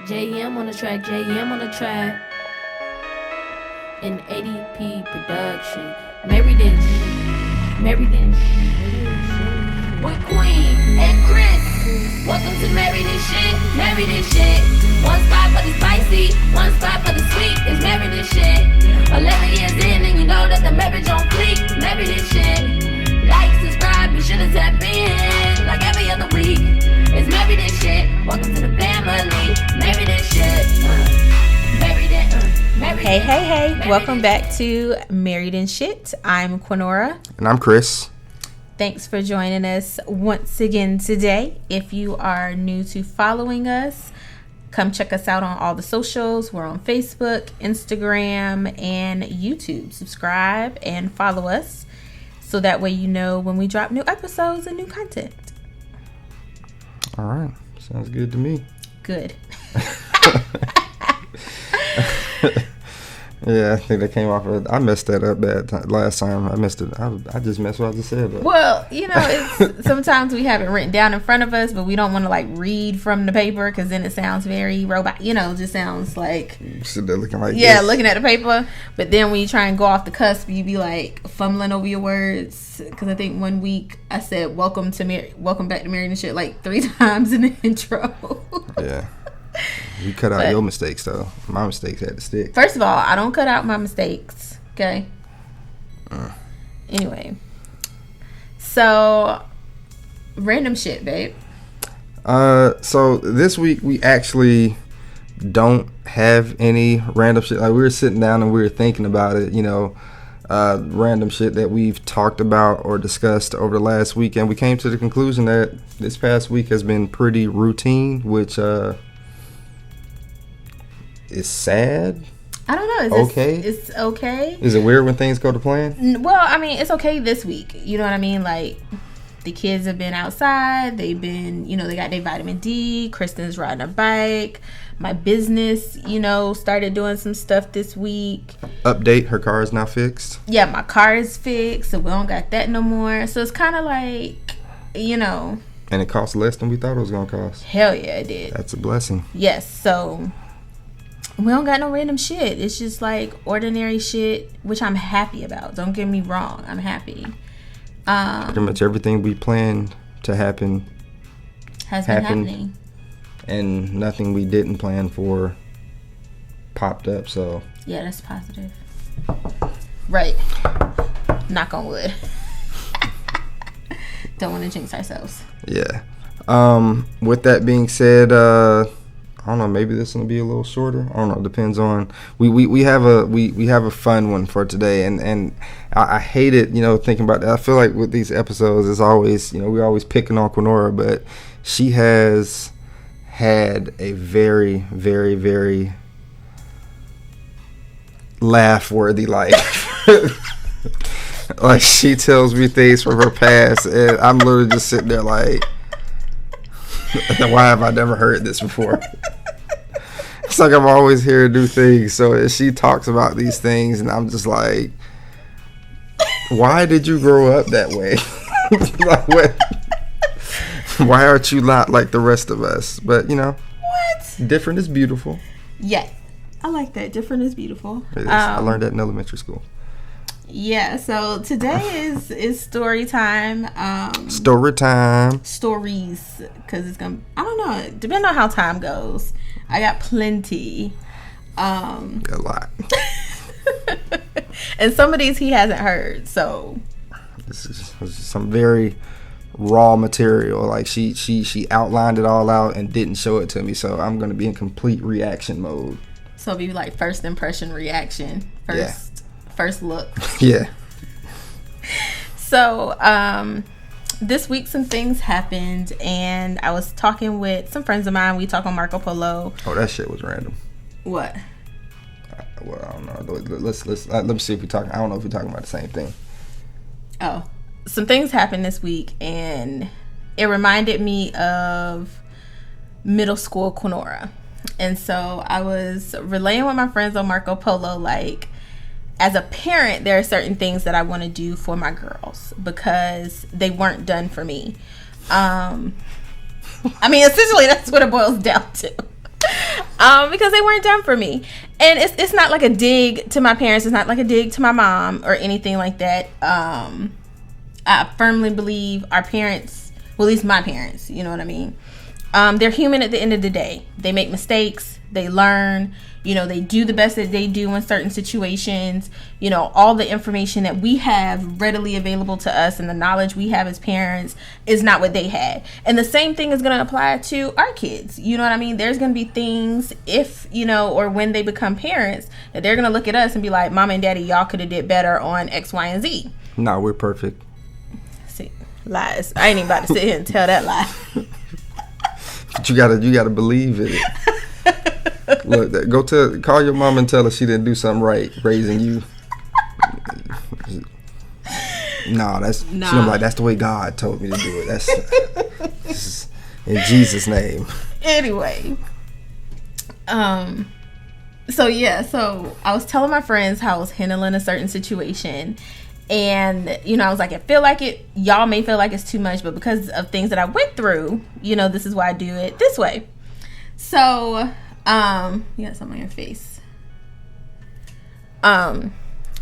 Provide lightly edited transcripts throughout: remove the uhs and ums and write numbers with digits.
JM on the track, JM on the track. In ADP production. Married with Queen and Chris. Welcome to Married and Shit. One spot for the spicy, one spot for the sweet. It's Married and Shit. 11 years in and you know that the marriage on fleek. Married and Shit. Like, subscribe, be sure to tap in like every other week. It's Married and Shit. Welcome to the family. Married and Shit. Hey. Welcome back to Married and Shit. I'm Quinora. And I'm Chris. Thanks for joining us once again today. If you are new to following us, come check us out on all the socials. We're on Facebook, Instagram, and YouTube. Subscribe and follow us so that way you know when we drop new episodes and new content. All right. Sounds good to me. Good. Yeah, I think that came off of... I messed that up last time. I missed it. I just messed what I just said up. Well, you know, it's sometimes we have it written down in front of us, but we don't want to, like, read from the paper because then it sounds very robot. You know, just sounds like... Sit there looking like yeah, this. looking at the paper. But then when you try and go off the cusp, you be, like, fumbling over your words. Because I think one week I said, welcome back to Married and Shit, like, 3 times in the intro. Yeah. You cut out your mistakes, though. My mistakes had to stick. First of all, I don't cut out my mistakes, okay? Anyway. So, random shit, babe. So this week we actually don't have any random shit. Like, we were sitting down and we were thinking about it, you know, random shit that we've talked about or discussed over the last week. And we came to the conclusion that this past week has been pretty routine, which, is sad. I don't know. It's okay. Is it weird when things go to plan? Well, I mean, it's okay this week. You know what I mean? Like, the kids have been outside. They've been, you know, they got their vitamin D. Kristen's riding a bike. My business, you know, started doing some stuff this week. Update, her car is now fixed. Yeah, my car is fixed, so we don't got that no more. So it's kind of like, you know. And it cost less than we thought it was going to cost. Hell yeah, it did. That's a blessing. Yes, so... we don't got no random shit. It's just like ordinary shit, which I'm happy about. Don't get me wrong. I'm happy. Pretty much everything we planned to happen has been happening. And nothing we didn't plan for popped up, so. Yeah, that's positive. Right. Knock on wood. Don't want to jinx ourselves. Yeah. With that being said, I don't know. Maybe this one will be a little shorter. I don't know. It depends on. We have a fun one for today, and I hate it. You know, thinking about that. I feel like with these episodes, it's always, you know, we're always picking on Quinora, but she has had a very, very, very laugh-worthy life. Like, she tells me things from her past, and I'm literally just sitting there like, why have I never heard this before? It's like I'm always here to do things. So she talks about these things, and I'm just like, why did you grow up that way? Like, what? Why aren't you not like the rest of us? But, you know, what? Different is beautiful. Yeah, I like that. Different is beautiful. It is. I learned that in elementary school. Yeah, so today is story time. Story time. Stories, because it's gonna, I don't know, depending on how time goes. I got plenty. A lot. And some of these he hasn't heard, so this is some very raw material. Like, she outlined it all out and didn't show it to me, so I'm gonna be in complete reaction mode. So it'll be like first impression reaction. First look. Yeah. So, this week some things happened, and I was talking with some friends of mine. We talk on Marco Polo. Oh, that shit was random. What? Well, I don't know. Let's let me see if we're talking. I don't know if we're talking about the same thing. Oh, some things happened this week, and it reminded me of middle school Quinora. And so I was relaying with my friends on Marco Polo, like, as a parent, there are certain things that I want to do for my girls because they weren't done for me. I mean, essentially, that's what it boils down to. because they weren't done for me. And it's not like a dig to my parents. It's not like a dig to my mom or anything like that. I firmly believe our parents, well, at least my parents, you know what I mean? They're human at the end of the day. They make mistakes. They learn. You know, they do the best that they do in certain situations. You know, all the information that we have readily available to us and the knowledge we have as parents is not what they had. And the same thing is going to apply to our kids. You know what I mean? There's going to be things if, you know, or when they become parents that they're going to look at us and be like, Mom and Daddy, y'all could have did better on X, Y, and Z. No, we're perfect. See, lies. I ain't even about to sit here and tell that lie. But you gotta believe in it. Look, call your mom and tell her she didn't do something right raising you. She gonna be like, that's the way God told me to do it. That's in Jesus' name. Anyway, so I was telling my friends how I was handling a certain situation, and you know, I was like, y'all may feel like it's too much, but because of things that I went through, you know, this is why I do it this way. So, you got something on your face.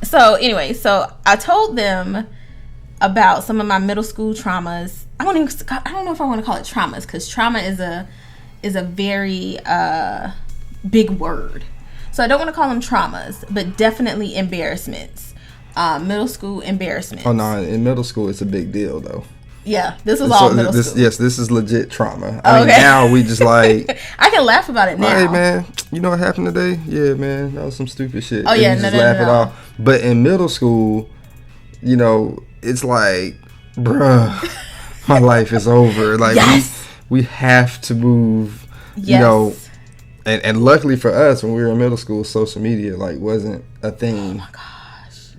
So anyway, so I told them about some of my middle school traumas. I don't know if I want to call it traumas, because trauma is a very big word. So I don't want to call them traumas, but definitely embarrassments. Middle school embarrassments. Oh no, in middle school it's a big deal though. Yeah, this was all middle school. Yes, this is legit trauma. I mean, now we just like... I can laugh about it now. Hey, man, you know what happened today? Yeah, man, that was some stupid shit. Oh, yeah, no. It off. But in middle school, you know, it's like, bruh, my life is over. Like, yes. we have to move, you know. And luckily for us, when we were in middle school, social media, like, wasn't a thing. Oh, my God.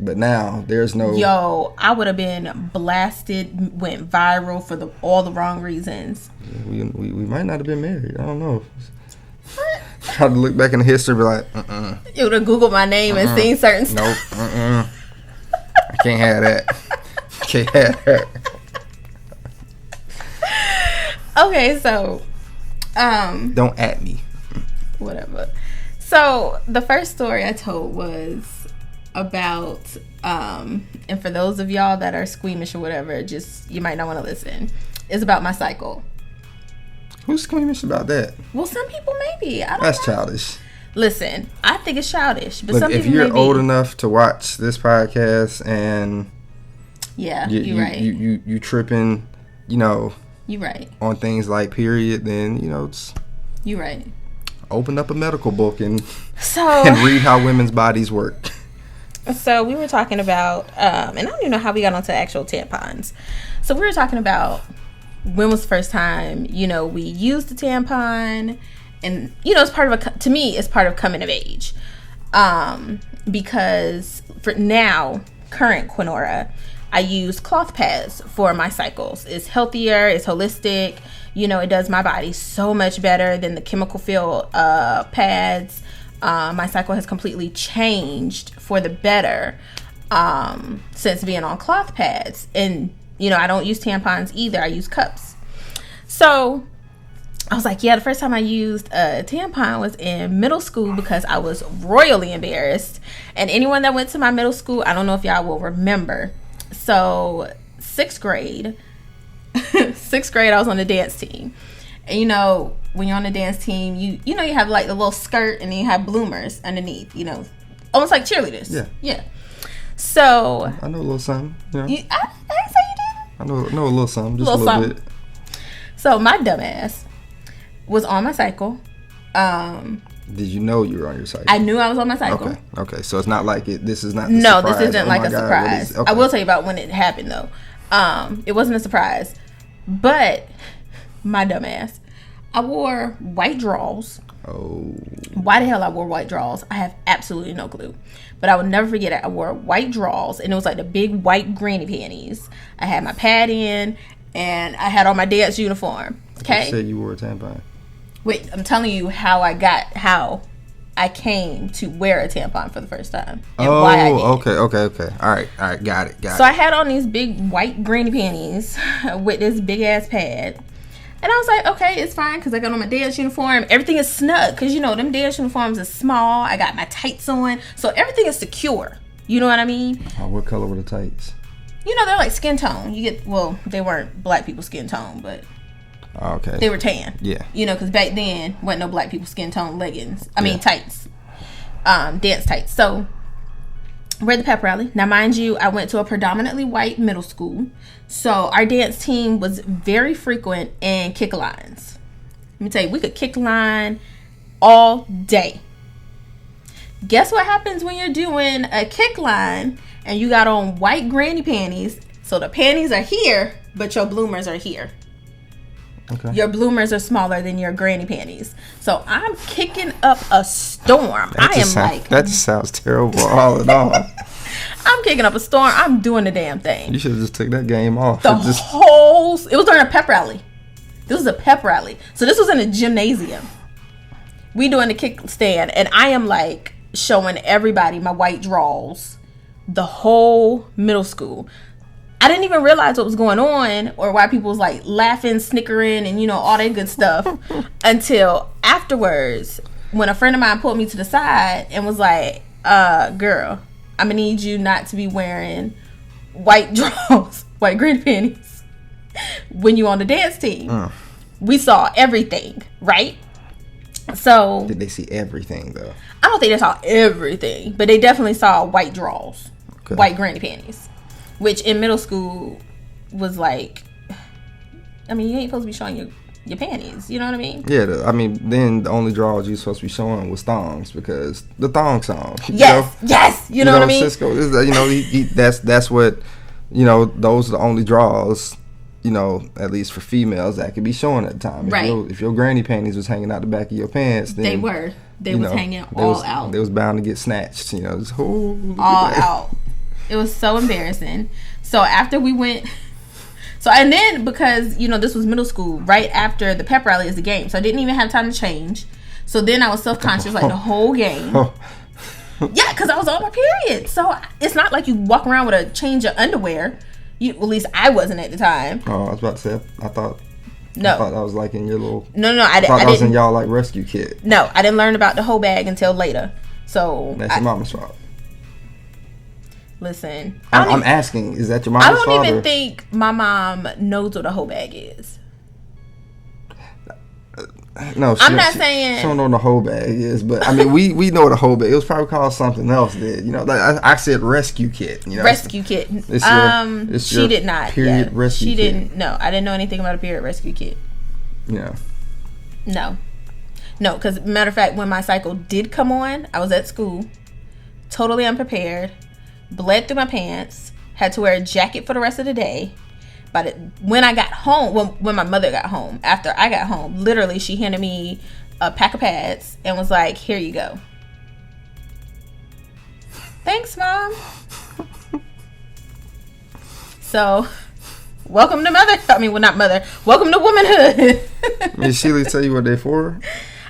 But now there's no. Yo, I would have been blasted, went viral for all the wrong reasons. We might not have been married. I don't know. Try to look back in the history, be like, You would have Googled my name and seen certain stuff. Nope. I can't have that. Okay, so, don't at me. Whatever. So the first story I told was about and for those of y'all that are squeamish or whatever, just you might not want to listen, is about my cycle. Who's squeamish about that? Well, some people maybe. That's childish. Listen, I think it's childish, but look, some people if you're maybe old enough to watch this podcast and you're right, you tripping, you know, you're right on things like period, then you know you're right. Open up a medical book and read how women's bodies work. So we were talking about, and I don't even know how we got onto actual tampons. So we were talking about when was the first time, you know, we used a tampon, and you know, it's part of to me, it's part of coming of age, because for now, current Quinora, I use cloth pads for my cycles. It's healthier, it's holistic, you know, it does my body so much better than the chemical filled pads. My cycle has completely changed for the better since being on cloth pads. And, you know, I don't use tampons either. I use cups. So I was like, the first time I used a tampon was in middle school because I was royally embarrassed. And anyone that went to my middle school, I don't know if y'all will remember. So 6th grade, I was on the dance team. And, you know, when you're on the dance team, you know, you have like the little skirt and then you have bloomers underneath, you know, almost like cheerleaders. Yeah. So I know a little something. Yeah. I didn't say you did. I know a little something, just a little bit. So my dumbass was on my cycle. Did you know you were on your cycle? I knew I was on my cycle. Okay. So it's not like this is not. No, this isn't like a surprise. I will tell you about when it happened though. It wasn't a surprise, but my dumbass, I wore white drawers. Oh. Why the hell I wore white drawers? I have absolutely no clue. But I will never forget it. I wore white drawers, and it was like the big white granny panties. I had my pad in, and I had on my dance uniform. Okay. You said you wore a tampon. Wait, I'm telling you how I came to wear a tampon for the first time. And why I did. Okay. All right, got it. So I had on these big white granny panties with this big ass pad. And I was like, okay, it's fine, because I got on my dance uniform. Everything is snug, because, you know, them dance uniforms is small. I got my tights on. So everything is secure. You know what I mean? What color were the tights? You know, they're like skin tone. Well, they weren't black people skin tone, but okay, they were tan. Yeah. You know, because back then, wasn't no black people skin tone leggings. I mean, tights. Dance tights. So, we're at the pep rally. Now, mind you, I went to a predominantly white middle school. So, our dance team was very frequent in kick lines. Let me tell you, we could kick line all day. Guess what happens when you're doing a kick line and you got on white granny panties? So the panties are here, but your bloomers are here. Okay. Your bloomers are smaller than your granny panties. So I'm kicking up a storm. That just sounds terrible all in all. I'm kicking up a storm. I'm doing the damn thing. You should have just took that game off. It was during a pep rally. This was a pep rally. So this was in a gymnasium. We doing the kickstand, and I am like showing everybody my white draws, the whole middle school. I didn't even realize what was going on or why people was like laughing, snickering, and you know, all that good stuff until afterwards when a friend of mine pulled me to the side and was like, girl, I'm gonna need you not to be wearing white drawers, white green panties when you on the dance team. We saw everything, right? So did they see everything though? I don't think they saw everything, but they definitely saw white drawers, white granny panties, which in middle school was like, I mean, you ain't supposed to be showing your panties. You know what I mean? Yeah, then the only drawers you're supposed to be showing was thongs, because the thong song. Yes. You know what I mean? Cisco, that's what, you know, those are the only draws, you know, at least for females that could be showing at the time. Right. If your granny panties was hanging out the back of your pants, then they was hanging all out. They was bound to get snatched. You know, just all out. It was so embarrassing. So after we went, and then because you know this was middle school, right after the pep rally is the game, so I didn't even have time to change. So then I was self-conscious like the whole game. Yeah, because I was on my period. So it's not like you walk around with a change of underwear. At least I wasn't at the time. Oh, I was about to say, I thought I was like in your little... No, I thought I was in y'all like rescue kit. No, I didn't learn about the whole bag until later. So that's your mama's fault. Listen, I'm asking, is that your mama's fault? I don't even think my mom knows what a whole bag is. No, I'm not saying she don't know what a whole bag is, but I mean we know what a whole bag. It was probably called something else. That you know, like I said, rescue kit. You know, rescue kit. She did not. Period rescue. She kit. didn't. No, I didn't know anything about a period rescue kit. Yeah. No, because matter of fact, when my cycle did come on, I was at school, totally unprepared, bled through my pants, had to wear a jacket for the rest of the day. But when I got home, when my mother got home, after I got home, literally she handed me a pack of pads and was like, "Here you go." Thanks, Mom. So, welcome to not mother. Welcome to womanhood. Did Sheila tell you what they for?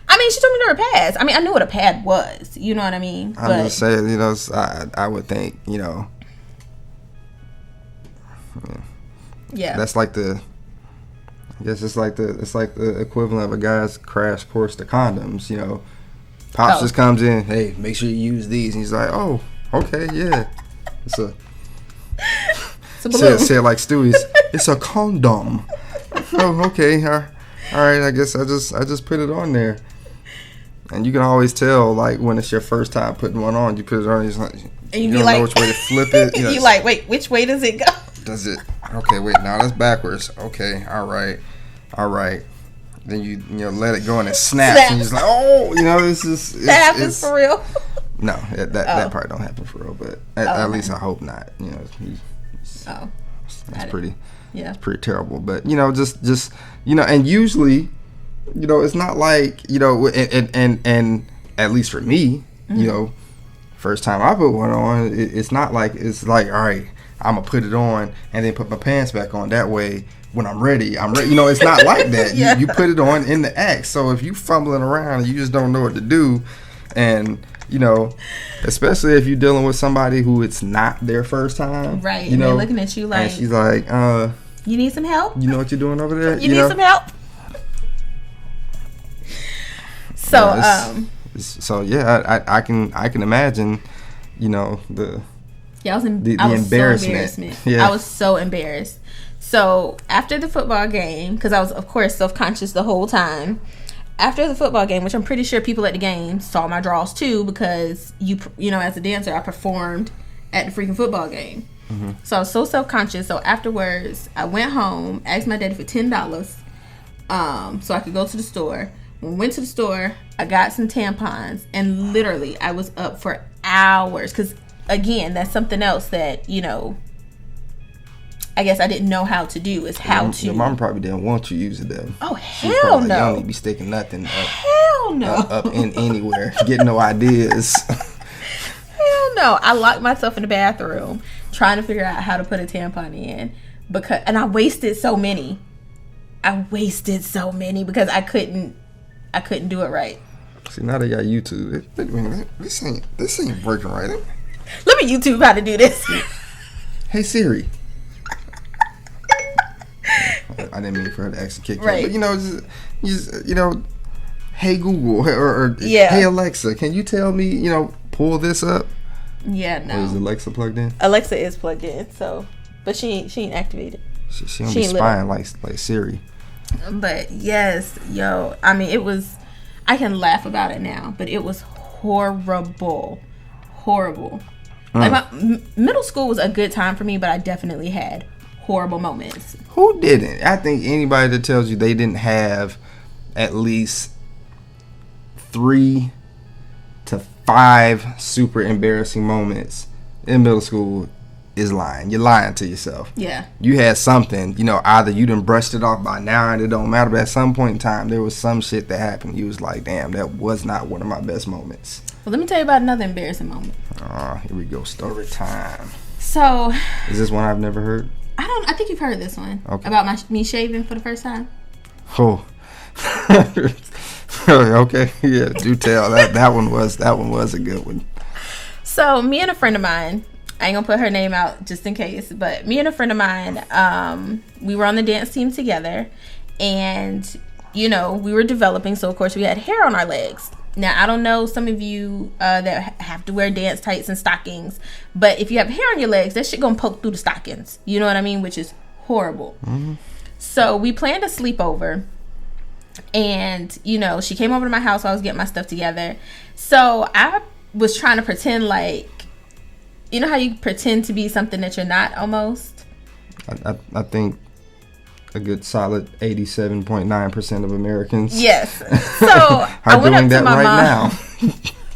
I mean, she told me they were pads. I mean, I knew what a pad was. You know what I mean? I'm just saying, you know, I would think, you know. Yeah. That's like I guess it's like the equivalent of a guy's crash course to condoms, you know. Pops just comes in, hey, make sure you use these, and he's like, oh, okay, yeah. It's a balloon. Say it like Stewie's. It's a condom. Oh, okay. All right, I guess I just put it on there. And you can always tell, like, when it's your first time putting one on, you put it on, you don't know which way to flip it. You know, you like, wait, which way does it go? Does it? Okay, wait, now that's backwards. Okay, all right. Then you let it go and it snaps. And you're just like, oh, you know, that happens for real. No, that part don't happen for real, but at least I hope not. You know, that's pretty. Yeah, it's pretty terrible. But you know, just you know, and usually, you know, it's not like, you know, and at least for me, you know, first time I put one on, it's not like all right, I'm gonna put it on and then put my pants back on. That way, when I'm ready. You know, it's not like that. Yeah. You put it on in the act. So if you fumbling around and you just don't know what to do, and you know, especially if you're dealing with somebody who it's not their first time, right? You know, they're looking at you like, and she's like, "You need some help? You know what you're doing over there? You need some help?" So I can imagine, you know, the I was embarrassment. So embarrassed. I was so embarrassed. So after the football game, because I was of course self-conscious the whole time. After the football game, which I'm pretty sure people at the game saw my draws too, because you know, as a dancer, I performed at the freaking football game. Mm-hmm. So I was so self-conscious. So afterwards, I went home, asked my daddy for $10, so I could go to the store. When we went to the store, I got some tampons, and literally, I was up for hours. Because again, that's something else that, you know, I guess I didn't know how to do, is how to. Your mom probably didn't want you using them. Oh, hell no. Like, you don't need to be sticking nothing up. Hell no. Up in anywhere. Get no ideas. Hell no. I locked myself in the bathroom trying to figure out how to put a tampon in. And I wasted so many. Because I couldn't do it right. See, now they got YouTube. This ain't working right. Let me YouTube how to do this. Hey Siri. I didn't mean for her to actually kick right. But you know, hey Google or hey Alexa, can you tell me, you know, pull this up? Yeah, no. Or is Alexa plugged in? Alexa is plugged in, so, but she ain't activated. She don't be spying like Siri. But yes, yo, I mean, I can laugh about it now, but it was horrible. Like my middle school was a good time for me, but I definitely had horrible moments. Who didn't? I think anybody that tells you they didn't have at least 3 to 5 super embarrassing moments in middle school is lying. You're lying to yourself. Yeah. You had something, you know, either you done brushed it off by now and it don't matter, but at some point in time there was some shit that happened. You was like, damn, that was not one of my best moments. Well, let me tell you about another embarrassing moment. Here we go. Story time. So. Is this one I've never heard? I think you've heard this one. Okay. About me shaving for the first time. Oh. Okay. Yeah, do tell. That one was a good one. So me and a friend of mine, I ain't gonna put her name out just in case, but me and a friend of mine, we were on the dance team together, and you know, we were developing, so of course we had hair on our legs. Now, I don't know some of you that have to wear dance tights and stockings, but if you have hair on your legs, that shit gonna poke through the stockings. You know what I mean? Which is horrible. Mm-hmm. So we planned a sleepover, and you know, she came over to my house while I was getting my stuff together. So I was trying to pretend like, you know how you pretend to be something that you're not almost? I think a good solid 87.9% of Americans. Yes. So I went up to my mom.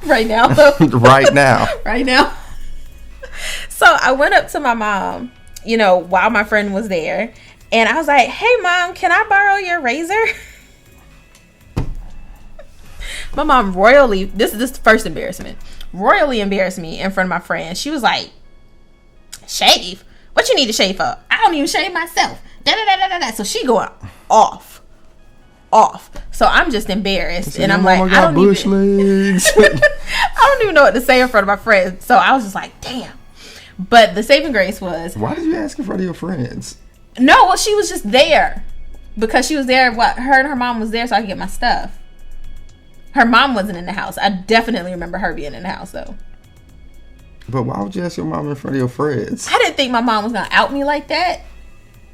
Right now. Right now. Right now. So I went up to my mom, you know, while my friend was there, and I was like, "Hey mom, can I borrow your razor?" My mom this is the first embarrassment. Royally embarrassed me in front of my friend. She was like, "Shave? What you need to shave for? I don't even shave myself." So she going off. So I'm just embarrassed, and I'm like, I don't even know what to say in front of my friends. So I was just like, damn. But the saving grace was, why did you ask in front of your friends? No, well, she was just there because she was there. Her and her mom was there, so I could get my stuff. Her mom wasn't in the house. I definitely remember her being in the house though. But why would you ask your mom in front of your friends? I didn't think my mom was gonna out me like that.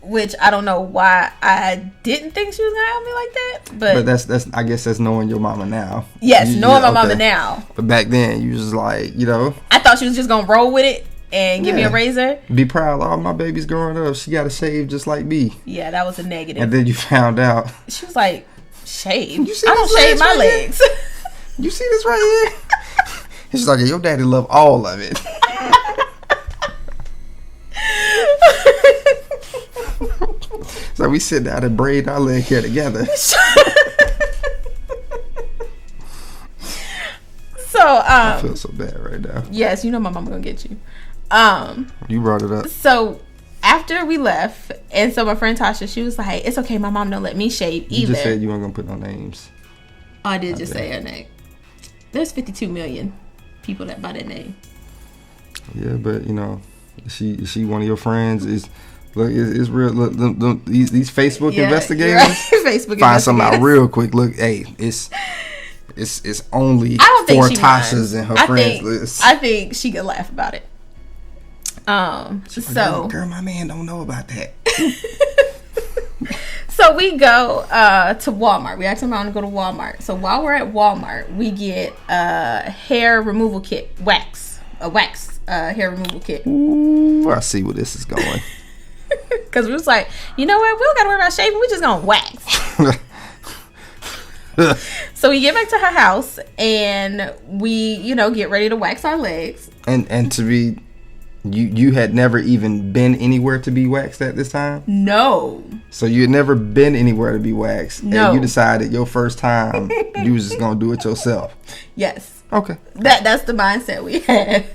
Which I don't know why I didn't think she was gonna out me like that, but that's I guess that's knowing your mama now. Yes, knowing my mama now. But back then, you was just like, you know, I thought she was just gonna roll with it and give me a razor. Be proud. All my babies growing up, she got to shave just like me. Yeah, that was a negative. And then you found out. She was like, "Shave? You see I don't shave my legs." You see this right here? She's like, your daddy love all of it. So we sit down and braid our leg hair together. I feel so bad right now. Yes, you know my mama gonna get you. You brought it up. So after we left, and so my friend Tasha, she was like, "It's okay, my mom don't let me shave either." You just said you weren't gonna put no names. Oh, I did just say her name. There's 52 million people that by that name. Yeah, but you know, is she one of your friends? Look, it's real. Look, these Facebook investigators. Right. Facebook find something out real quick. Look, hey, it's it's only I don't think 4 she Tashas in her friends list. I think she could laugh about it. So girl, my man don't know about that. So we go to Walmart. We asked my mom to go to Walmart. So while we're at Walmart, we get a hair removal kit, a wax hair removal kit. Ooh, I see where this is going. Because we was like, you know what? We don't got to worry about shaving. We just going to wax. So we get back to her house and we, get ready to wax our legs. And to be, you had never even been anywhere to be waxed at this time? No. So you had never been anywhere to be waxed. No. And you decided your first time you was just going to do it yourself. Yes. Okay. That's the mindset we had.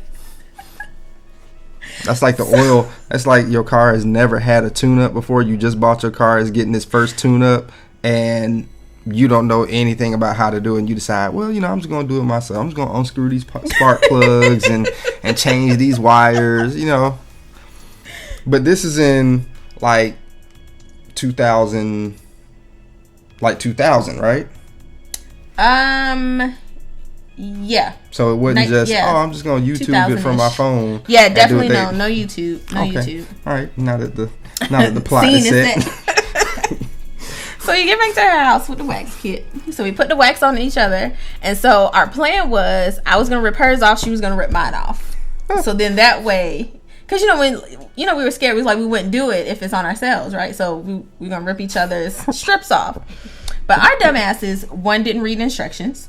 That's like the oil. That's like your car has never had a tune-up before. You just bought your car, is getting its first tune-up, and you don't know anything about how to do it. And you decide, well, I'm just going to do it myself. I'm just going to unscrew these spark plugs and change these wires, But this is in, 2000, right? Yeah. So it wasn't I'm just going to YouTube it from my phone. Yeah, definitely no YouTube. No okay. YouTube. All right. Now that the plot is set. So you get back to her house with the wax kit. So we put the wax on each other. And so our plan was I was going to rip hers off. She was going to rip mine off. So then that way, because, when, we were scared. We was like, we wouldn't do it if it's on ourselves, right? So we're going to rip each other's strips off. But our dumbasses, 1, didn't read instructions.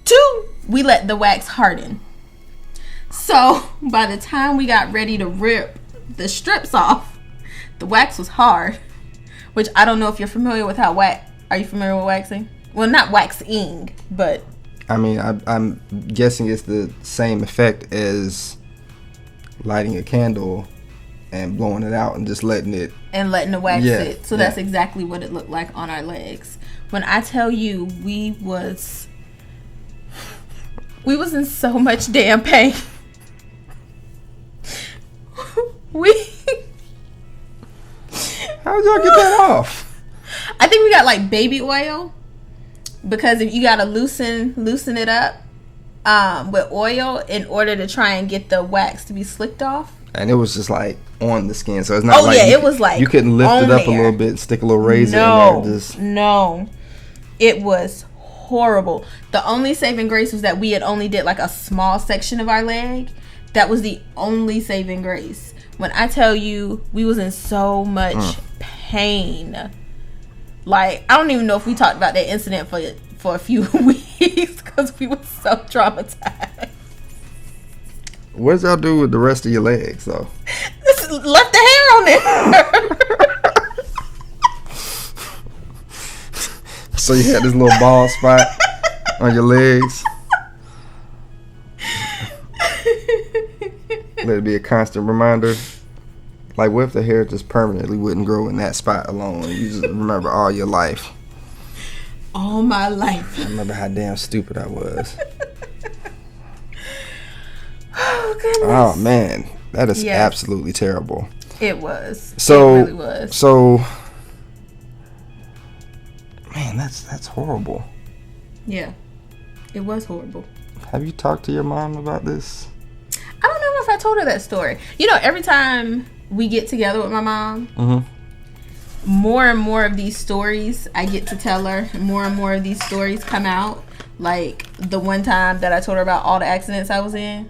2, we let the wax harden. So by the time we got ready to rip the strips off, the wax was hard. Which I don't know if you're familiar with how are you familiar with waxing? Well, not waxing, but I mean, I'm guessing it's the same effect as lighting a candle and blowing it out and just letting the wax sit. So that's exactly what it looked like on our legs. When I tell you we was in so much damn pain. How did y'all get that off? I think we got baby oil, because if you gotta loosen it up with oil in order to try and get the wax to be slicked off. And it was just on the skin, so it's not it was you couldn't lift it up a little bit and stick a little razor in there. No, it was horrible. The only saving grace was that we had only did a small section of our leg. That was the only saving grace. When I tell you we was in so much pain, I don't even know if we talked about that incident for a few weeks because we were so traumatized. What did y'all do with the rest of your legs, though? Just left the hair on there. So you had this little bald spot on your legs. Let it be a constant reminder. What if the hair just permanently wouldn't grow in that spot alone? You just remember all your life. All my life. I remember how damn stupid I was. Oh, goodness. Oh, man. That is absolutely terrible. It was. So, it really was. So, man, that's horrible. Yeah. It was horrible. Have you talked to your mom about this? I don't know if I told her that story. Every time we get together with my mom, more and more of these stories I get to tell her. More and more of these stories come out. Like the one time that I told her about all the accidents I was in.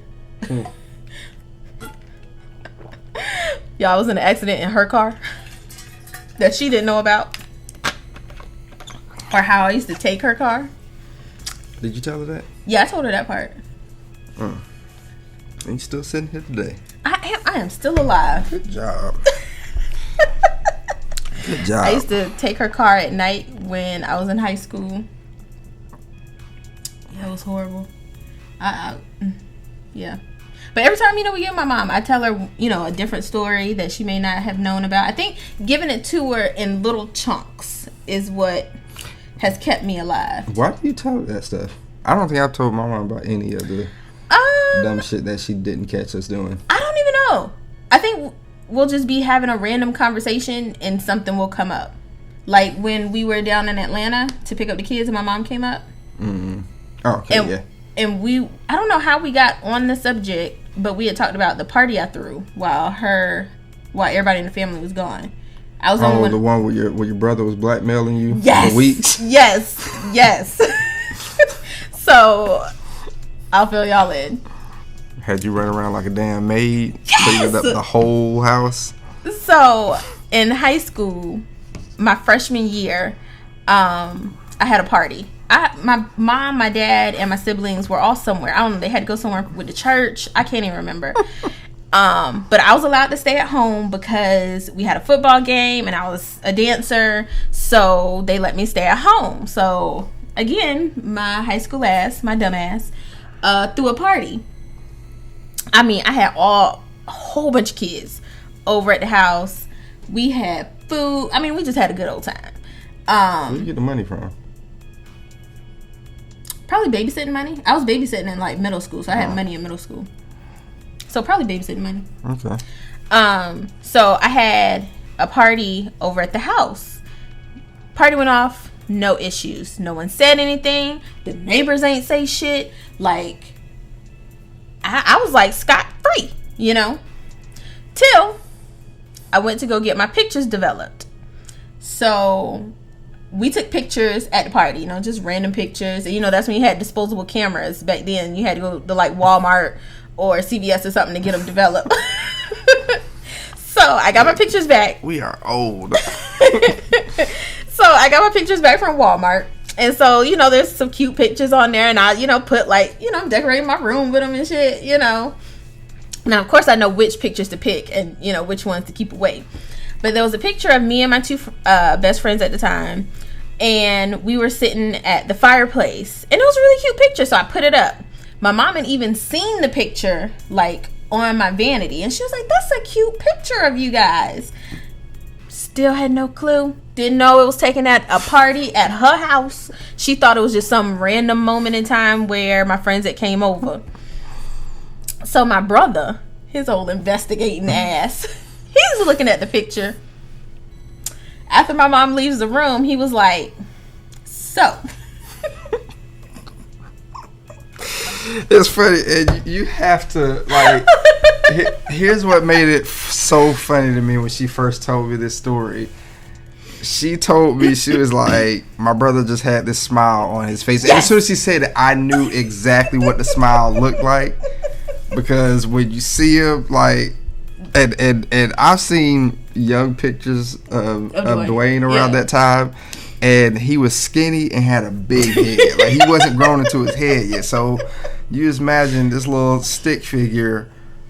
Y'all, I was in an accident in her car that she didn't know about. Or how I used to take her car. Did you tell her that? Yeah, I told her that part. And you still sitting here today? I am still alive. Good job. Good job. I used to take her car at night when I was in high school. Yeah, it was horrible. Yeah. But every time, we get my mom, I tell her, a different story that she may not have known about. I think giving it to her in little chunks is what has kept me alive. Why do you tell her that stuff? I don't think I've told my mom about any of the dumb shit that she didn't catch us doing. I don't even know. I think we'll just be having a random conversation and something will come up. Like when we were down in Atlanta to pick up the kids and my mom came up. Oh, okay, And, yeah. and I don't know how we got on the subject, but we had talked about the party I threw while everybody in the family was gone. I was Oh, the one where your brother was blackmailing you yes, for weeks? Yes. So, I'll fill y'all in. Had you run around like a damn maid? Yes! Cleaning up the whole house? So, in high school, my freshman year, I had a party. My mom, my dad, and my siblings were all somewhere. I don't know. They had to go somewhere with the church. I can't even remember. But I was allowed to stay at home because we had a football game and I was a dancer. So they let me stay at home. So again, my high school ass, my dumb ass, threw a party. I mean, I had a whole bunch of kids over at the house. We had food. I mean, we just had a good old time. Where'd you get the money from? Probably babysitting money. I was babysitting in like middle school, so I had money in middle school. So probably babysitting money. Okay. So I had a party over at the house. Party went off, no issues. No one said anything. The neighbors ain't say shit. Like, I was like scot-free, you know? Till I went to go get my pictures developed. So we took pictures at the party, you know, just random pictures. And, you know, that's when you had disposable cameras. Back then, you had to go to like Walmart or CVS or something to get them developed. So I got my pictures back. We are old. So I got my pictures back from Walmart. And so, you know, there's some cute pictures on there. And I, you know, put like, you know, I'm decorating my room with them and shit, you know. Now, of course, I know which pictures to pick and, you know, which ones to keep away. But there was a picture of me and my two best friends at the time. And we were sitting at the fireplace. And it was a really cute picture, so I put it up. My mom had even seen the picture, like, on my vanity. And she was like, that's a cute picture of you guys. Still had no clue. Didn't know it was taken at a party at her house. She thought it was just some random moment in time where my friends that came over. So my brother, his old investigating ass, he's looking at the picture. After my mom leaves the room, he was like, so. It's funny, and you have to, like, here's what made it so funny to me when she first told me this story. She told me, she was like, my brother just had this smile on his face. Yes. And as soon as she said it, I knew exactly what the smile looked like. Because when you see him, like, and I've seen young pictures of Dwayne around that time, and he was skinny and had a big head. Like, he wasn't grown into his head yet. So you just imagine this little stick figure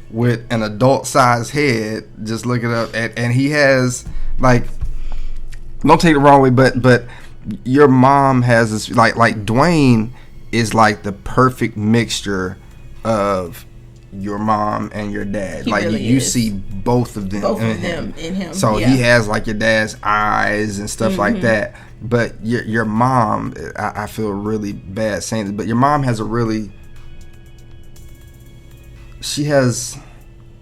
with an adult-sized head, just looking up, and he has, like, don't take it the wrong way, but your mom has this, like Dwayne is like the perfect mixture of your mom and your dad. He like really you see both of them in him. So he has like your dad's eyes and stuff like that. But your mom, I feel really bad saying this, but your mom has a really, she has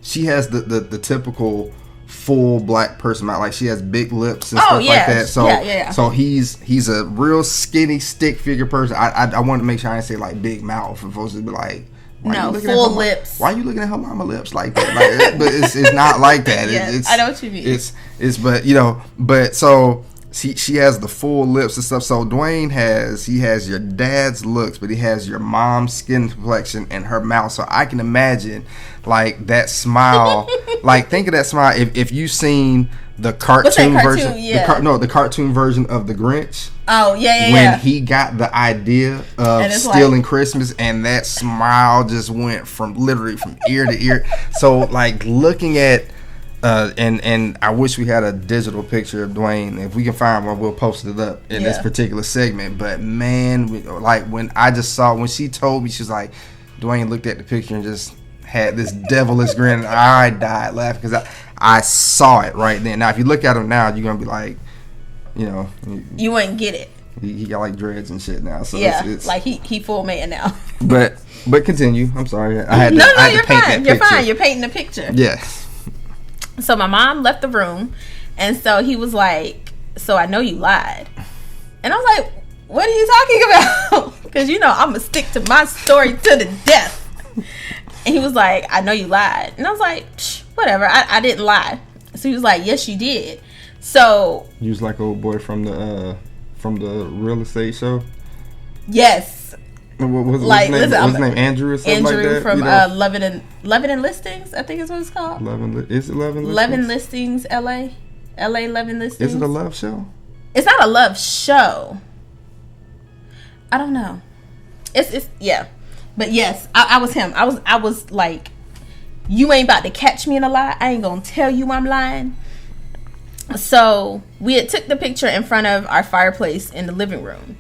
the typical full black person mouth. Like, she has big lips and stuff like that. So so he's a real skinny stick figure person. I want to make sure I didn't say like big mouth for folks to be like, no, full lips. Why are you looking at her mama lips like that? Like, but it's not like that. Yes, I know what you mean. It's but you know, but so she has the full lips and stuff. So Dwayne has your dad's looks, but he has your mom's skin complexion and her mouth. So I can imagine like that smile. Like, think of that smile if you've seen the cartoon version. The cartoon version of the Grinch. Oh yeah. When he got the idea of stealing Christmas, and that smile just went from ear to ear. So like looking at. And I wish we had a digital picture of Dwayne. If we can find one, we'll post it up in this particular segment. But man, like when she told me, she was like, Dwayne looked at the picture and just had this devilish grin. And I died laughing because I saw it right then. Now, if you look at him now, you're gonna be like, you know, you wouldn't get it. He got like dreads and shit now. So it's like he full man now. But continue. I'm sorry. You're fine. You're fine. You're painting the picture. Yes. So my mom left the room, and so he was like, so I know you lied. And I was like, what are you talking about? Because, you know, I'm going to stick to my story to the death. And he was like, I know you lied. And I was like, whatever. I didn't lie. So he was like, yes, you did. So. You was like old boy from the real estate show? Yes. What was his name? Andrew or something Andrew like that? from you know? Levin and Listings, I think is what it's called. Is it Levin Listings? Levin Listings, LA Levin Listings. Is it a love show? It's not a love show. I don't know. It's yeah. But yes, I was him. I was like, you ain't about to catch me in a lie. I ain't gonna tell you I'm lying. So we had took the picture in front of our fireplace in the living room.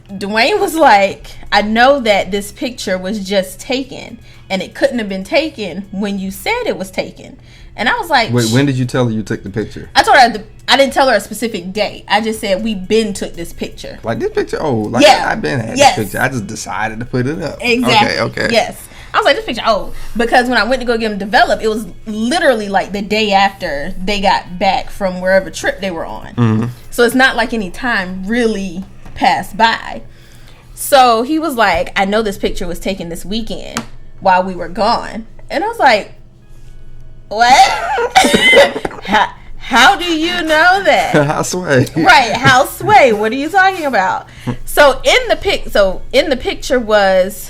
Dwayne was like, I know that this picture was just taken and it couldn't have been taken when you said it was taken. And I was like, wait, when did you tell her you took the picture? I told her I didn't tell her a specific date. I just said we been took this picture. Like this picture? Oh, like yeah. I've been had this picture. I just decided to put it up. Exactly. Okay. Yes. I was like, this picture, because when I went to go get them developed, it was literally like the day after they got back from wherever trip they were on. Mm-hmm. So it's not like any time really passed by. So he was like, I know this picture was taken this weekend while we were gone. And I was like, what? How do you know that? How sway? Right, how sway? What are you talking about? So in the picture was,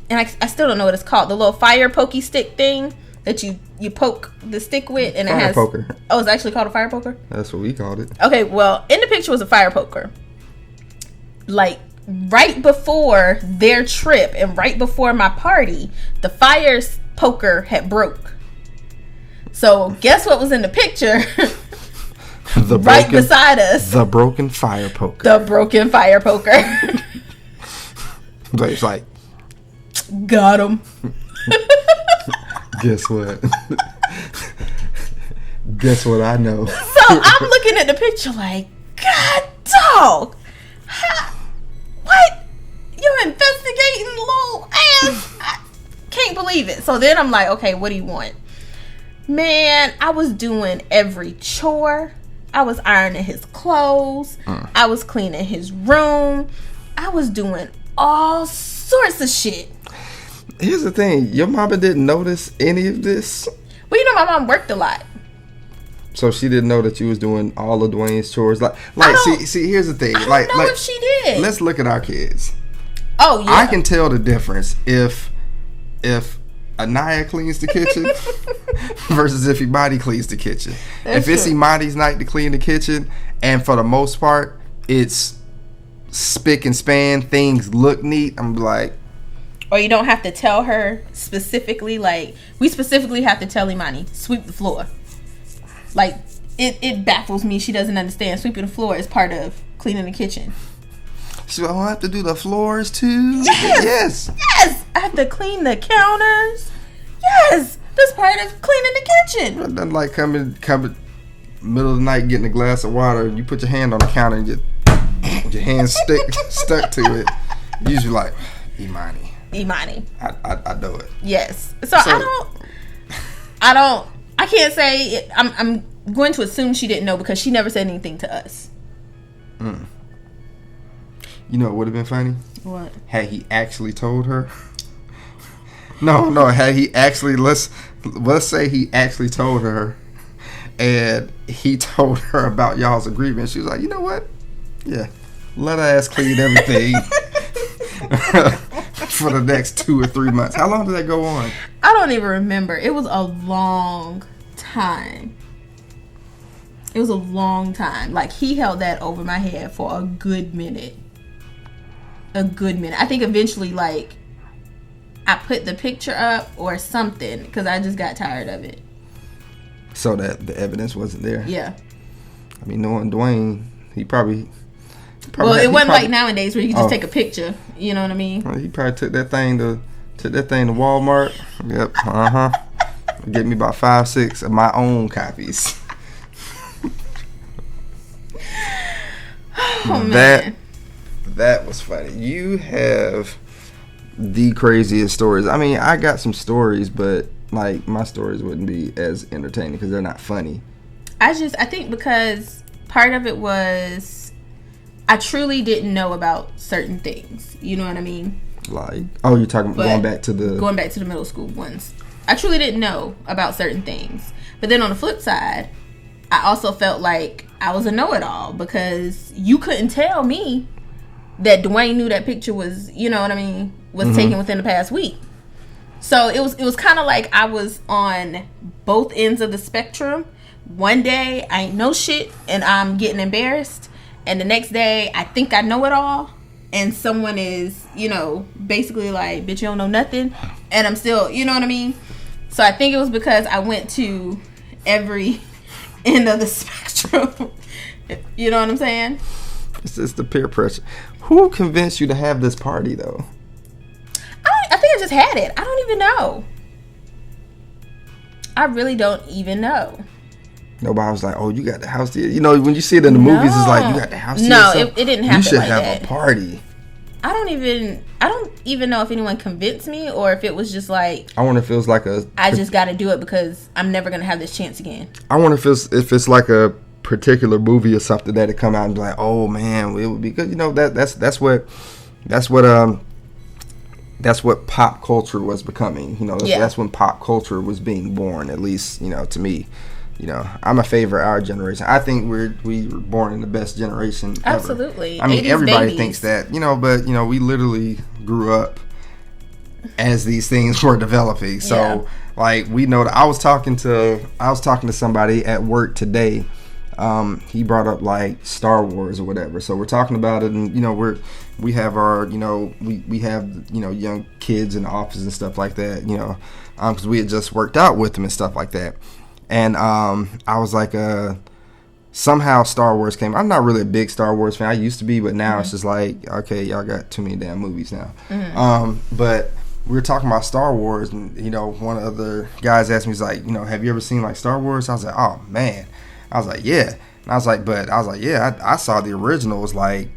and I still don't know what it's called, the little fire pokey stick thing that you poke the stick with, and fire it has poker. Oh, it's actually called a fire poker? That's what we called it. Okay, well, in the picture was a fire poker. Like right before their trip and right before my party, the fire poker had broke. So guess what was in the picture? Right beside us. The broken fire poker. The broken fire poker. So it's like, got him. Guess what? Guess what I know. So I'm looking at the picture like, God dog. What? You're investigating little ass? I can't believe it. So then I'm like, okay, what do you want? Man, I was doing every chore. I was ironing his clothes. I was cleaning his room. I was doing all sorts of shit. Here's the thing. Your mama didn't notice any of this? Well, you know, my mom worked a lot. So she didn't know that you was doing all of Dwayne's chores? Like see, here's the thing. I don't know if she did. Let's look at our kids. Oh, yeah. I can tell the difference if Anaya cleans the kitchen versus if Imani cleans the kitchen. That's if it's true. Imani's night to clean the kitchen, and for the most part, it's spick and span, things look neat, I'm like... Or you don't have to tell her specifically, like, we specifically have to tell Imani, sweep the floor. Like, it baffles me. She doesn't understand. Sweeping the floor is part of cleaning the kitchen. So I have to do the floors too? Yes. I have to clean the counters. Yes. That's part of cleaning the kitchen. It doesn't like coming middle of the night getting a glass of water and you put your hand on the counter and your hand stuck to it. Usually like, Imani. I do it. Yes. So I can't say it. I'm going to assume she didn't know because she never said anything to us. You know what would have been funny? What? Had he actually told her? No. Had he actually let's say he actually told her, and he told her about y'all's agreement. She was like, you know what? Yeah, let her ass clean everything for the next 2 or 3 months. How long did that go on? I don't even remember. It was a long time. Like, he held that over my head for a good minute. I think eventually, like, I put the picture up or something because I just got tired of it. So that the evidence wasn't there. Yeah. I mean, knowing Dwayne, he probably it wasn't like nowadays where you can just take a picture. You know what I mean? He probably took that thing to Walmart. Yep. Get me about 5-6 of my own copies. Oh, man. That was funny. You have the craziest stories. I mean, I got some stories, but like my stories wouldn't be as entertaining because they're not funny. I think because part of it was I truly didn't know about certain things. You know what I mean? Like, oh, you're talking But going back to the middle school ones. I truly didn't know about certain things. But then on the flip side, I also felt like I was a know-it-all because you couldn't tell me that Dwayne knew that picture was, you know what I mean, was taken within the past week. So it was kind of like I was on both ends of the spectrum. One day I ain't know shit and I'm getting embarrassed, and the next day I think I know it all, and someone is, you know, basically like, bitch, you don't know nothing, and I'm still, you know what I mean? So I think it was because I went to every end of the spectrum. You know what I'm saying? It's just the peer pressure. Who convinced you to have this party, though? I think I just had it. I don't even know. I really don't even know. Nobody was like, oh, you got the house deal. You know, when you see it in the movies, it's like, you got the house deal. No, it didn't happen like that. You should have a party. I don't even know if anyone convinced me or if it was just like, I wonder if it was like I just got to do it because I'm never going to have this chance again. I wonder if it's like a particular movie or something that it come out and be like, oh man, it would be good. You know, that's what pop culture was becoming. You know, that's when pop culture was being born. At least, you know, to me. You know, I'm a favor of our generation. I think we were born in the best generation ever. Absolutely. I mean, everybody babies. thinks that, you know, but, you know, we literally grew up as these things were developing. So, like, we know that I was talking to somebody at work today. He brought up, like, Star Wars or whatever. So we're talking about it, and, you know, we have our, you know, we have, you know, young kids in the office and stuff like that, you know, because we had just worked out with them and stuff like that. And I was like, somehow Star Wars came. I'm not really a big Star Wars fan. I used to be, but now it's just like, okay, y'all got too many damn movies now. But we were talking about Star Wars, and, you know, one of the guys asked me, he's like, you know, have you ever seen, like, Star Wars? I was like, oh, man. I was like, yeah. And I was like, yeah, I saw the originals, like,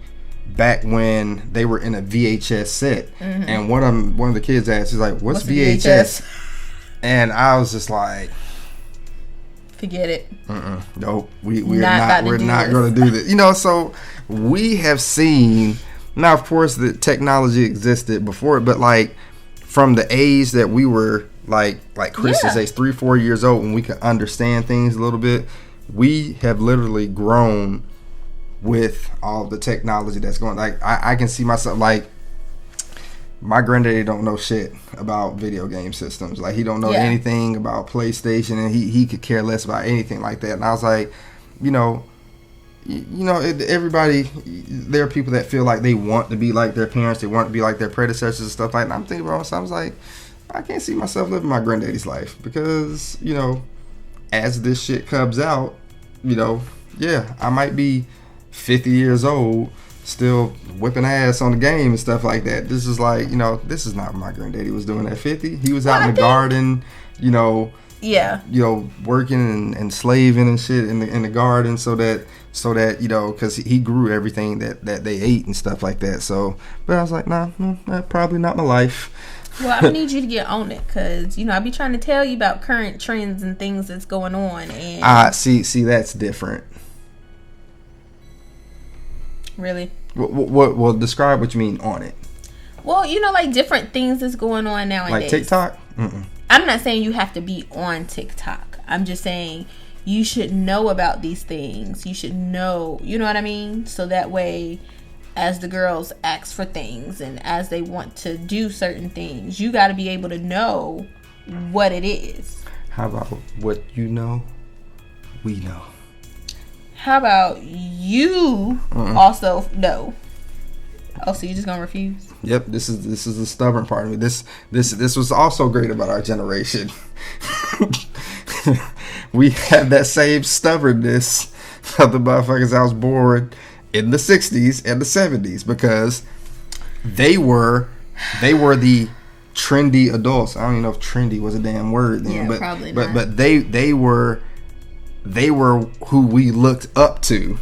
back when they were in a VHS set. And one of the kids asked, he's like, what's VHS? And I was just like, forget it. Nope. We're not going to do this. You know, so we have seen, now of course the technology existed before, but like from the age that we were like Chris's age, 3-4 years old, when we could understand things a little bit, we have literally grown with all the technology that's going. Like I can see myself, like, my granddaddy don't know shit about video game systems. Like, he don't know anything about PlayStation, and he could care less about anything like that. And I was like, everybody, there are people that feel like they want to be like their parents, they want to be like their predecessors and stuff like that. And I'm thinking about myself, I was like, I can't see myself living my granddaddy's life because, you know, as this shit comes out, you know, I might be 50 years old, still whipping ass on the game and stuff like that. This is like, you know, this is not what my granddaddy was doing at 50. He was out in the garden, you know, working and slaving and shit in the garden so that you know, because he grew everything that they ate and stuff like that. So, but I was like, nah, probably not my life. Well, I need you to get on it because, you know, I be trying to tell you about current trends and things that's going on. And see, that's different. Really? Well, describe what you mean on it. Well, you know, like different things that's going on nowadays. Like TikTok? I'm not saying you have to be on TikTok. I'm just saying you should know about these things. You should know, you know what I mean? So that way, as the girls ask for things and as they want to do certain things, you got to be able to know what it is. How about what you know, we know? How about you also know? Oh, so you just gonna refuse? Yep, this is the stubborn part of me. This was also great about our generation. We had that same stubbornness of the motherfuckers I was born in the 60s and the 70s because they were the trendy adults. I don't even know if trendy was a damn word then, but probably not. But they were who we looked up to,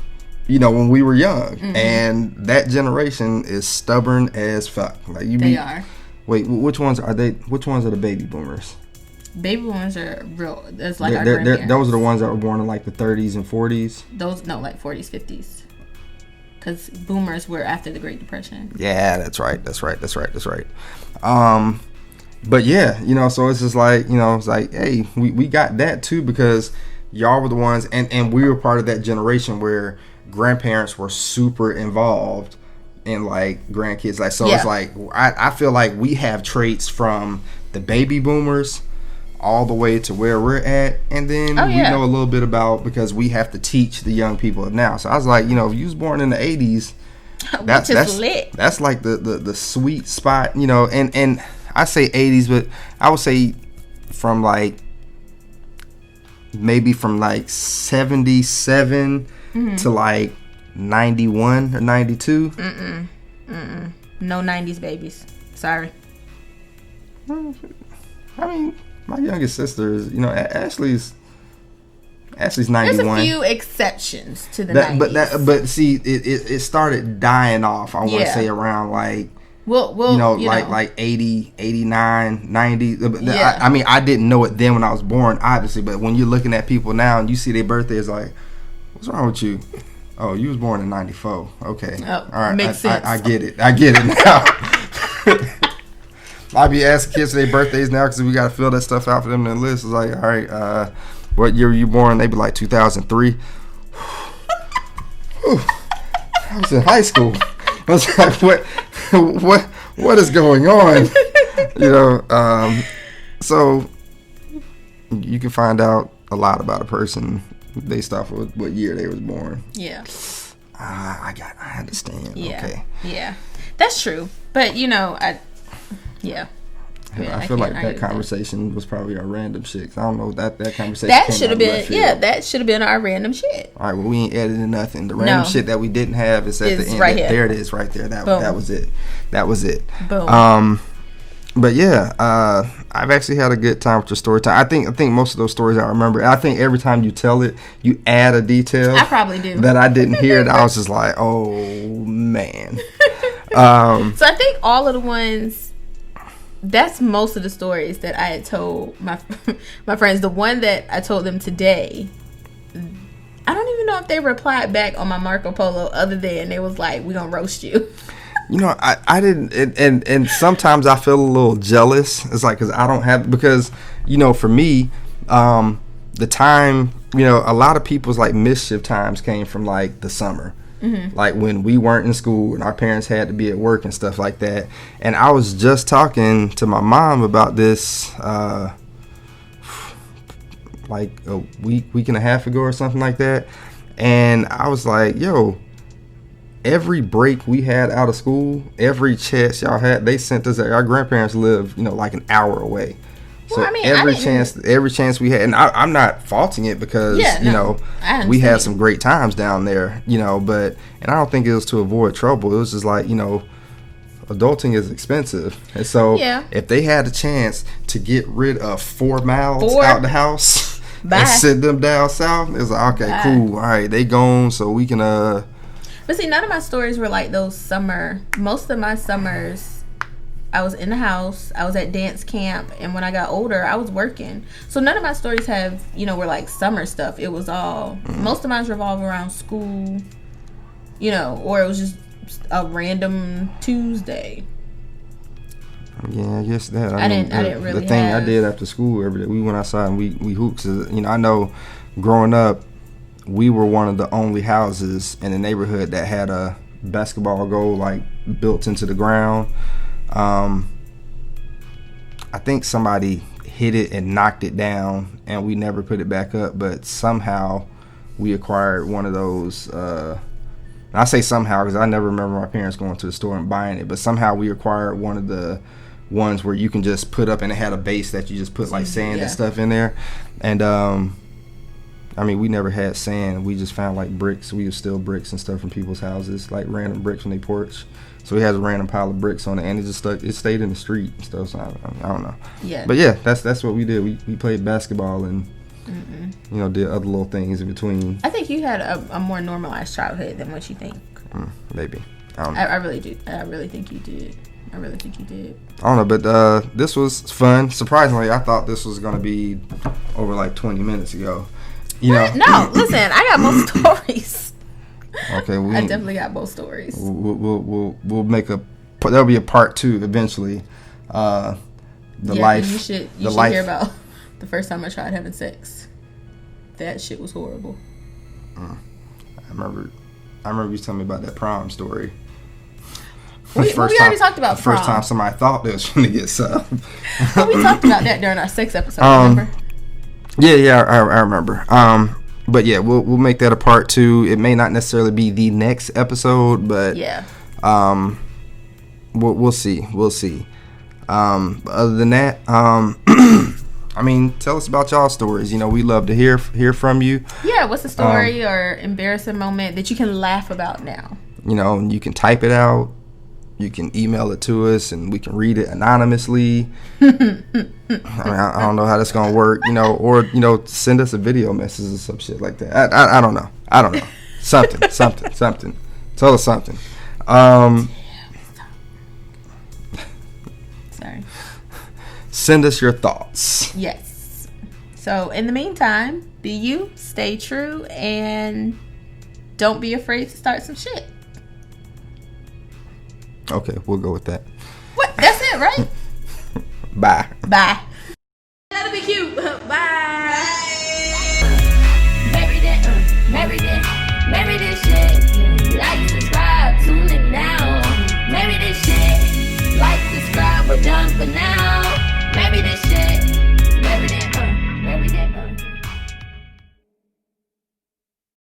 you know, when we were young. And that generation is stubborn as fuck. Like they are. Wait, which ones are they? Which ones are the baby boomers? Baby boomers are real. That's like our grandparents. Those are the ones that were born in like the 30s and 40s. Those like 40s, 50s. because boomers were after the Great Depression. Yeah, that's right. But yeah, you know, so it's just like, you know, it's like, hey, we got that too, because y'all were the ones, and we were part of that generation where grandparents were super involved in like grandkids. Like, so Yeah. it's like, I feel like we have traits from the baby boomers all the way to where we're at, and then Oh, we yeah. know a little bit about, because we have to teach the young people of now. So I was like, you know, if you was born in the 80s, Which is lit. that's like the sweet spot, you know. And I say 80s, but I would say from like maybe from like 77 to like 91 or 92. No 90s babies. Sorry. I mean, my youngest sister is, you know, Ashley's There's 91. a few exceptions to the 90s. But see, it started dying off, I want to Yeah. say around like, We'll you know, like 80, 89, 90. Yeah. I mean, I didn't know it then when I was born, obviously, but when you're looking at people now and you see their birthday, it's like, what's wrong with you? Oh, you was born in 94. Okay. Oh, all right. makes sense. I get it. I get it now. I be asking kids their birthdays now because we got to fill that stuff out for them in the list. It's like, all right, what year were you born? They be like 2003. Whew. I was in high school. I was like, what is going on? You know, so you can find out a lot about a person based off of what year they was born. Yeah. I understand. Yeah. Okay. Yeah. That's true. But, you know, yeah. I feel like that conversation was probably a random shit. 'Cause I don't know that conversation. That should have been, that should have been our random shit. All right, well, we ain't editing nothing. The random shit that we didn't have is at the end. Right here. There it is, right there. That was it. That was it. Boom. But yeah, I've actually had a good time with your story time. I think most of those stories I remember. I think every time you tell it, you add a detail. I probably do. That I didn't hear. That I was just like, oh man. So I think all of the ones. That's most of the stories that I had told my friends. The one that I told them today, I don't even know if they replied back on my Marco Polo, other than they was like, "We gonna roast you." You know, I didn't, and sometimes I feel a little jealous. It's like, because I don't have, because, you know, for me, the time, you know, a lot of people's like mischief times came from like the summer. Mm-hmm. Like when we weren't in school and our parents had to be at work and stuff like that. And I was just talking to my mom about this like a week and a half ago or something like that. And I was like, yo, every break we had out of school, every chance y'all had, they sent us. Our grandparents live, you know, like an hour away. So well, I mean, every chance we had, and I'm not faulting it, because you know, we had some great times down there, you know, and I don't think it was to avoid trouble. It was just like, you know, adulting is expensive, and so if they had a chance to get rid of 4 mouths out the house and sit them down south, it's like, okay, cool, all right, they gone, so we can But see, none of my stories were like those summer. Most of my summers, I was in the house, I was at dance camp, and when I got older, I was working. So none of my stories have, you know, were like summer stuff. It was all, most of mine revolve around school, you know, or it was just a random Tuesday. Yeah, I guess that. I didn't really. The thing I did after school every day, we went outside and we hooped. You know, I know growing up, we were one of the only houses in the neighborhood that had a basketball goal like built into the ground. I think somebody hit it and knocked it down, and we never put it back up. But somehow we acquired one of those. I say somehow because I never remember my parents going to the store and buying it. But somehow we acquired one of the ones where you can just put up, and it had a base that you just put like sand and stuff in there. And I mean, we never had sand. We just found like bricks. We would steal bricks and stuff from people's houses, like random bricks from their porch. So we had a random pile of bricks on it, and it just stuck. It stayed in the street and stuff. So I don't know. Yeah. But yeah, that's what we did. We played basketball and you know, did other little things in between. I think you had a more normalized childhood than what you think. Maybe. I don't know. I really do. I really think you did. I don't know, but this was fun. Surprisingly, I thought this was gonna be over like 20 minutes ago. You know? No, listen, I got more stories. Okay, I definitely got both stories. We'll make a. There'll be a part 2 eventually. The life. You should hear about the first time I tried having sex. That shit was horrible. I remember you telling me about that prom story. We already talked about the prom. first time somebody thought they was going to get some. But we talked about that during our sex episode. Remember? Yeah, I remember. But yeah, we'll make that a part 2. It may not necessarily be the next episode, but yeah. We'll see. But other than that, I mean, tell us about y'all stories. We love to hear from you. Yeah, what's a story or embarrassing moment that you can laugh about now? You can type it out. You can email it to us, and we can read it anonymously. I don't know how that's gonna work, or send us a video message or some shit like that. I don't know. Something. Tell us something. Sorry. Send us your thoughts. Yes. So in the meantime, be you, stay true, and don't be afraid to start some shit. Okay, we'll go with that. What? That's it, right? Bye. Bye.